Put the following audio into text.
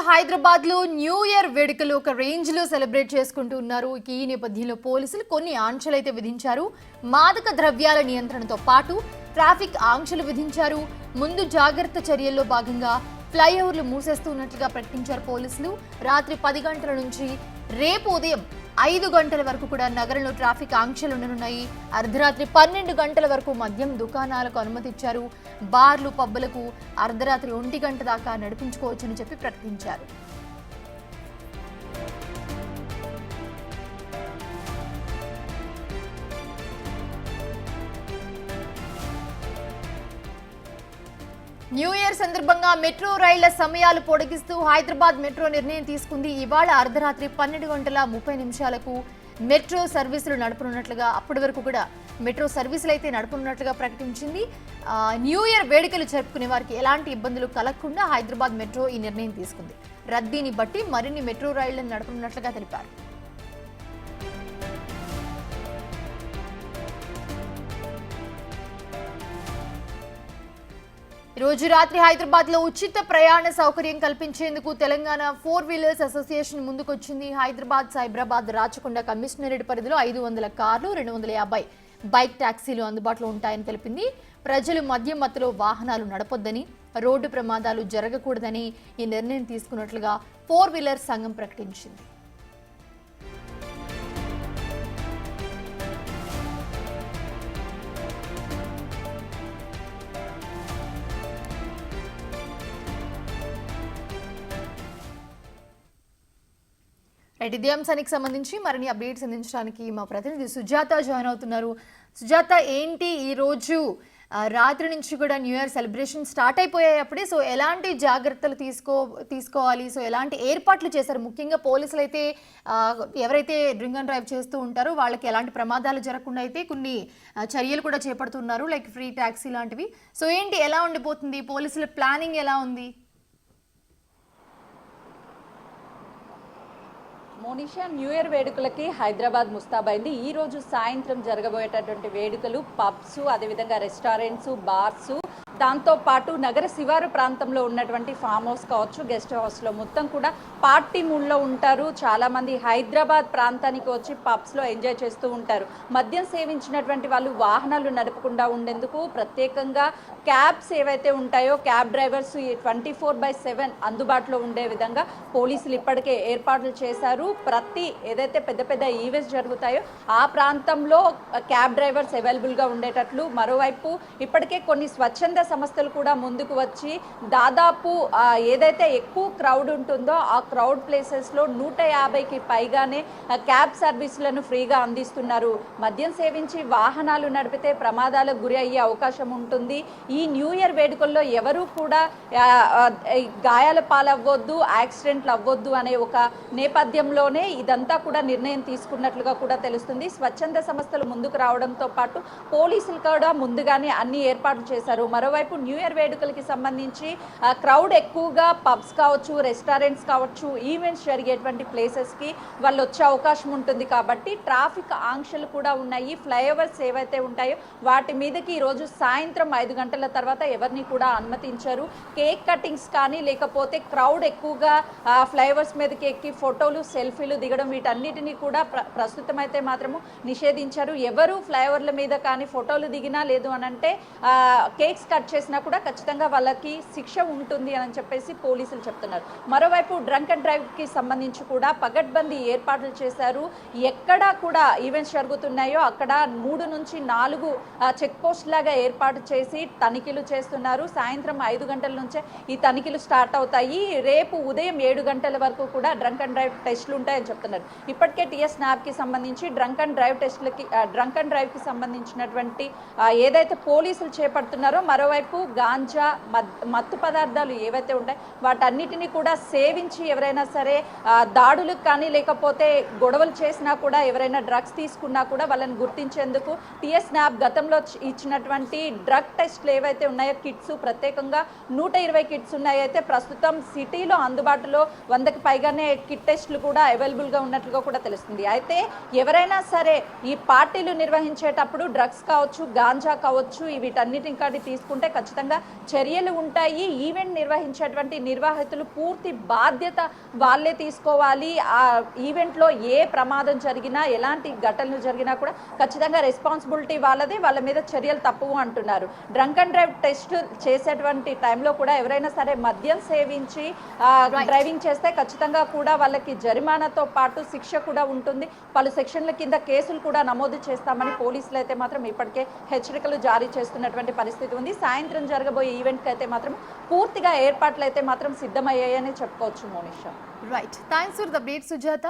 హైదరాబాద్ లో new year వేడుకలు ఒక రేంజ్ లో సెలబ్రేట్ చేసుకుంటూ ఉన్నారు. ఈ నేపథ్యంలో పోలీసులు కొన్ని ఆంక్షలు అయితే విధించారు. మాదక ద్రవ్యాల నియంత్రణతో పాటు ట్రాఫిక్ ఆంక్షలు విధించారు. ముందు జాగ్రత్త చర్యల్లో భాగంగా ఫ్లైఓవర్లు మూసేస్తున్నట్లుగా ప్రకటించారు పోలీసులు. రాత్రి 10 గంటల నుంచి రేపు ఉదయం 5 గంటల వరకు కూడా నగరంలో ట్రాఫిక్ ఆంక్షలు ఉండనున్నాయి. అర్ధరాత్రి 12 గంటల వరకు మద్యం దుకాణాలకు అనుమతి ఇచ్చారు. బార్లు పబ్బులకు అర్ధరాత్రి 1 గంట దాకా నడిపించుకోవచ్చని చెప్పి ప్రకటించారు. న్యూ ఇయర్ సందర్భంగా మెట్రో రైళ్ల సమయాలు పొడిగిస్తూ హైదరాబాద్ మెట్రో నిర్ణయం తీసుకుంది. ఇవాళ అర్ధరాత్రి 12:30 మెట్రో సర్వీసులు నడపనున్నట్లుగా, అప్పటి వరకు కూడా మెట్రో సర్వీసులు అయితే నడపనున్నట్లుగా ప్రకటించింది. న్యూ ఇయర్ వేడుకలు జరుపుకునే వారికి ఎలాంటి ఇబ్బందులు కలగకుండా హైదరాబాద్ మెట్రో ఈ నిర్ణయం తీసుకుంది. రద్దీని బట్టి మరిన్ని మెట్రో రైళ్లను నడపనున్నట్లుగా తెలిపారు. రోజు రాత్రి హైదరాబాద్ లో ఉచిత ప్రయాణ సౌకర్యం కల్పించేందుకు తెలంగాణ 4 వీలర్స్ అసోసియేషన్ ముందుకొచ్చింది. హైదరాబాద్, సైబరాబాద్, రాచకొండ కమిషనరేట్ పరిధిలో 500 కార్లు, 250 బైక్ టాక్సీలు అందుబాటులో ఉంటాయని తెలిపింది. ప్రజలు మద్యం మత్తులో వాహనాలు నడపొద్దని, రోడ్డు ప్రమాదాలు జరగకూడదని ఈ నిర్ణయం తీసుకున్నట్లుగా 4 వీలర్స్ సంఘం ప్రకటించింది. ఇదే అంశానికి సంబంధించి మరిన్ని అప్డేట్స్ అందించడానికి మా ప్రతినిధి సుజాత జాయిన్ అవుతున్నారు. సుజాత, ఏంటి ఈ రోజు రాత్రి నుంచి కూడా న్యూ ఇయర్ సెలబ్రేషన్ స్టార్ట్ అయిపోయాయి అప్పుడే. సో ఎలాంటి జాగ్రత్తలు తీసుకోవాలి, సో ఎలాంటి ఏర్పాట్లు చేశారు? ముఖ్యంగా పోలీసులు అయితే ఎవరైతే డ్రింక్ అండ్ డ్రైవ్ చేస్తూ ఉంటారో వాళ్ళకి ఎలాంటి ప్రమాదాలు జరగకుండా అయితే కొన్ని చర్యలు కూడా చేపడుతున్నారు, లైక్ ఫ్రీ ట్యాక్సీ లాంటివి. సో ఏంటి, ఎలా ఉండిపోతుంది, పోలీసుల ప్లానింగ్ ఎలా ఉంది? మోనిషా, న్యూ ఇయర్ వేడుకలకి హైదరాబాద్ ముస్తాబైంది. ఈ రోజు సాయంత్రం జరగబోయేటటువంటి వేడుకలు పబ్స్, అదేవిధంగా రెస్టారెంట్స్, బార్స్, దాంతోపాటు నగర శివారు ప్రాంతంలో ఉన్నటువంటి ఫామ్ హౌస్ కావచ్చు, గెస్ట్ హౌస్లో మొత్తం కూడా పార్టీ మూడ్లో ఉంటారు. చాలామంది హైదరాబాద్ ప్రాంతానికి వచ్చి పబ్స్లో ఎంజాయ్ చేస్తూ ఉంటారు. మద్యం సేవించినటువంటి వాళ్ళు వాహనాలు నడపకుండా ఉండేందుకు ప్రత్యేకంగా క్యాబ్స్ ఏవైతే ఉంటాయో క్యాబ్ డ్రైవర్స్ 24/7 అందుబాటులో ఉండే విధంగా పోలీసులు ఇప్పటికే ఏర్పాట్లు చేశారు. ఏదైతే పెద్ద పెద్ద ఈవెంట్స్ జరుగుతాయో ఆ ప్రాంతంలో క్యాబ్ డ్రైవర్స్ అవైలబుల్గా ఉండేటట్లు, మరోవైపు ఇప్పటికే కొన్ని స్వచ్ఛంద సంస్థలు కూడా ముందుకు వచ్చి దాదాపు ఏదైతే ఎక్కువ క్రౌడ్ ఉంటుందో ఆ క్రౌడ్ ప్లేసెస్లో 150కి పైగానే క్యాబ్ సర్వీసులను ఫ్రీగా అందిస్తున్నారు. మద్యం సేవించి వాహనాలు నడిపితే ప్రమాదాలకు గురి అయ్యే అవకాశం ఉంటుంది. ఈ న్యూ ఇయర్ వేడుకల్లో ఎవరూ కూడా గాయాల పాలవ్వద్దు, యాక్సిడెంట్లు అవ్వద్దు అనే ఒక నేపథ్యంలోనే ఇదంతా కూడా నిర్ణయం తీసుకున్నట్లుగా కూడా తెలుస్తుంది. స్వచ్ఛంద సంస్థలు ముందుకు రావడంతో పాటు పోలీసులు కూడా ముందుగానే అన్ని ఏర్పాట్లు చేశారు. మరోవైపు న్యూ ఇయర్ వేడుకలకి సంబంధించి క్రౌడ్ ఎక్కువగా పబ్స్ కావచ్చు, రెస్టారెంట్స్ కావచ్చు, ఈవెంట్స్ జరిగేటువంటి ప్లేసెస్కి వాళ్ళు వచ్చే అవకాశం ఉంటుంది. కాబట్టి ట్రాఫిక్ ఆంక్షలు కూడా ఉన్నాయి. ఫ్లైఓవర్స్ ఏవైతే ఉంటాయో వాటి మీదకి ఈరోజు సాయంత్రం 5 గంటల తర్వాత ఎవరిని కూడా అనుమతించారు. కేక్ కటింగ్స్ కానీ లేకపోతే క్రౌడ్ ఎక్కువగా ఫ్లైఓవర్స్ మీదకి ఎక్కి ఫోటోలు, సెల్ఫీలు దిగడం వీటన్నిటినీ కూడా ప్రస్తుతం అయితే మాత్రము నిషేధించారు. ఎవరు ఫ్లైఓవర్ల మీద కానీ ఫోటోలు దిగినా, లేదు అనంటే కేక్స్ కట్ చేసినా కూడా ఖచ్చితంగా వాళ్ళకి శిక్ష ఉంటుంది అని చెప్పేసి పోలీసులు చెప్తున్నారు. మరోవైపు డ్రంక్ అండ్ డ్రైవ్కి సంబంధించి కూడా పగడ్బందీ ఏర్పాట్లు చేశారు. ఎక్కడా కూడా ఈవెంట్స్ జరుగుతున్నాయో అక్కడ 3 నుంచి 4 చెక్ పోస్ట్ లాగా ఏర్పాటు చేసి తనిఖీలు చేస్తున్నారు. సాయంత్రం 5 గంటల నుంచే ఈ తనిఖీలు స్టార్ట్ అవుతాయి. రేపు ఉదయం 7 గంటల వరకు కూడా డ్రంక్ అండ్ డ్రైవ్ టెస్టులు ఉంటాయని చెప్తున్నారు. ఇప్పటికే టీఎస్ న్యాబ్కి సంబంధించి డ్రంక్ అండ్ డ్రైవ్కి సంబంధించినటువంటి ఏదైతే పోలీసులు చేపడుతున్నారో, మరోవైపు గాంజా, మత్తు పదార్థాలు ఏవైతే ఉంటాయో వాటన్నిటినీ కూడా సేవించి ఎవరైనా సరే దాడులకు కానీ లేకపోతే గొడవలు చేసినా కూడా, ఎవరైనా డ్రగ్స్ తీసుకున్నా కూడా వాళ్ళని గుర్తించేందుకు టీఎస్ న్యాబ్ గతంలో ఇచ్చినటువంటి డ్రగ్ టెస్ట్లు ఏవైతే ఉన్నాయో కిట్స్, ప్రత్యేకంగా 120 కిట్స్ ఉన్నాయి. అయితే ప్రస్తుతం సిటీలో అందుబాటులో 100కి పైగానే కిట్ టెస్టులు కూడా అవైలబుల్గా ఉన్నట్లుగా కూడా తెలుస్తుంది. అయితే ఎవరైనా సరే ఈ పార్టీలు నిర్వహించేటప్పుడు డ్రగ్స్ కావచ్చు, గాంజా కావచ్చు, వీటన్నిటిని తీసుకుంటే చేస్తే ఖచ్చితంగా చర్యలు ఉంటాయి. ఈవెంట్ నిర్వహించేటువంటి నిర్వాహితులు పూర్తి బాధ్యత వాళ్ళే తీసుకోవాలి. ఆ ఈవెంట్లో ఏ ప్రమాదం జరిగినా, ఎలాంటి ఘటనలు జరిగినా కూడా ఖచ్చితంగా రెస్పాన్సిబిలిటీ వాళ్ళదే, వాళ్ళ మీద చర్యలు తప్పవు అంటున్నారు. డ్రంక్ అండ్ డ్రైవ్ టెస్ట్ చేసేటువంటి టైంలో కూడా ఎవరైనా సరే మద్యం సేవించి డ్రైవింగ్ చేస్తే ఖచ్చితంగా కూడా వాళ్ళకి జరిమానాతో పాటు శిక్ష కూడా ఉంటుంది. పలు సెక్షన్ల కింద కేసులు కూడా నమోదు చేస్తామని పోలీసులు అయితే మాత్రం ఇప్పటికే హెచ్చరికలు జారీ చేస్తున్నటువంటి పరిస్థితి ఉంది. సాయంత్రం జరగబోయే ఈవెంట్కి అయితే మాత్రం పూర్తిగా ఏర్పాట్లు అయితే మాత్రం సిద్ధమయ్యాయని చెప్పుకోవచ్చు Monisha. Right, thanks for the update Sujatha.